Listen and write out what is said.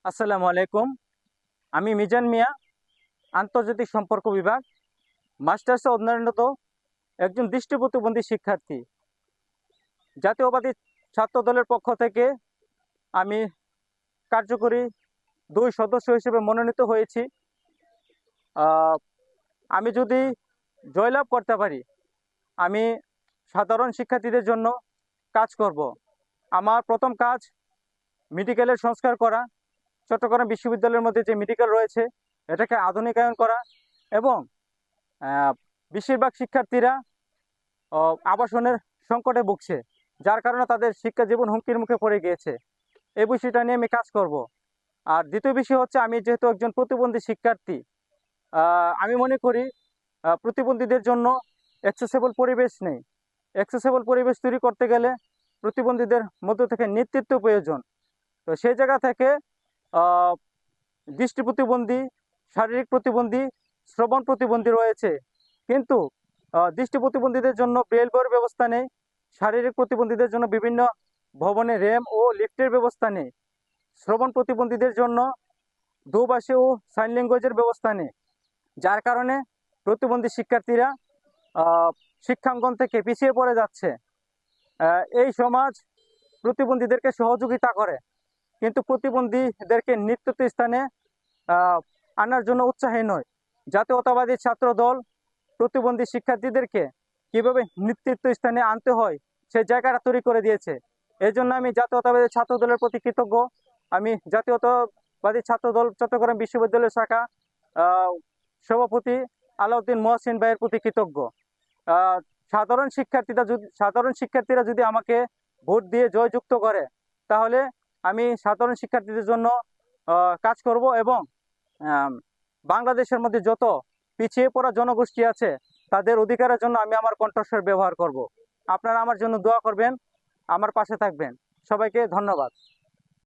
আসসালামু আলাইকুম। আমি মিজান মিয়া, আন্তর্জাতিক সম্পর্ক বিভাগ, মাস্টার্সে অধ্যয়নরত একজন দৃষ্টি প্রতিবন্ধী শিক্ষার্থী। জাতীয়বাদী ছাত্র দলের পক্ষ থেকে আমি কার্যকরী 2 সদস্য হিসেবে মনোনীত হয়েছি। আহ, আমি যদি জয়লাভ করতে পারি, আমি সাধারণ শিক্ষার্থীদের জন্য কাজ করব। আমার প্রথম কাজ মেডিকেলের সংস্কার করা। চট্টগ্রাম বিশ্ববিদ্যালয়ের মধ্যে যে মেডিকেল রয়েছে এটাকে আধুনিকায়ন করা এবং আহ, বেশিরভাগ শিক্ষার্থীরা আবাসনের সংকটে ভুগছে, যার কারণে তাদের শিক্ষা জীবন হুমকির মুখে পড়ে গিয়েছে। এই বিষয়টা নিয়ে আমি কাজ করব। আর দ্বিতীয় বিষয় হচ্ছে, আমি যেহেতু একজন প্রতিবন্ধী শিক্ষার্থী, আমি মনে করি প্রতিবন্ধীদের জন্য অ্যাক্সেসেবল পরিবেশ নেই। অ্যাক্সেসেবল পরিবেশ তৈরি করতে গেলে প্রতিবন্ধীদের মধ্য থেকে নেতৃত্ব প্রয়োজন। তো সেই জায়গা থেকে আহ, দৃষ্টি প্রতিবন্ধী, শারীরিক প্রতিবন্ধী, শ্রবণ প্রতিবন্ধী রয়েছে, কিন্তু দৃষ্টি প্রতিবন্ধীদের জন্য ব্রেল বইয়ের ব্যবস্থা নেই। শারীরিক প্রতিবন্ধীদের জন্য বিভিন্ন ভবনে র্যাম ও লিফটের ব্যবস্থা নেই। শ্রবণ প্রতিবন্ধীদের জন্য দুভাষী ও সাইন ল্যাঙ্গুয়েজের ব্যবস্থা নেই, যার কারণে প্রতিবন্ধী শিক্ষার্থীরা আহ, শিক্ষাঙ্গন থেকে পিছিয়ে পড়ে যাচ্ছে। এই সমাজ প্রতিবন্ধীদেরকে সহযোগিতা করে, কিন্তু প্রতিবন্ধীদেরকে নেতৃত্ব স্থানে আহ, আনার জন্য উৎসাহী নয়। জাতীয়তাবাদী ছাত্র দল প্রতিবন্ধী শিক্ষার্থীদেরকে কিভাবে নেতৃত্ব স্থানে আনতে হয় সেই জায়গাটা তৈরি করে দিয়েছে। এই জন্য আমি জাতীয়তাবাদী ছাত্র দলের প্রতি কৃতজ্ঞ। আমি জাতীয়তাবাদী ছাত্র দল চট্টগ্রাম বিশ্ববিদ্যালয় শাখা আহ, সভাপতি আলাউদ্দিন মহসিন ভাইয়ের প্রতি কৃতজ্ঞ। আহ, সাধারণ শিক্ষার্থীরা যদি আমাকে ভোট দিয়ে জয়যুক্ত করে, তাহলে আমি সাধারণ শিক্ষার্থীদের জন্য কাজ করব এবং আম, বাংলাদেশের মধ্যে যত পিছিয়ে পড়া জনগোষ্ঠী আছে তাদের অধিকারের জন্য আমি আমার কণ্ঠস্বর ব্যবহার করব। আপনারা আমার জন্য দোয়া করবেন, আমার পাশে থাকবেন। সবাইকে ধন্যবাদ।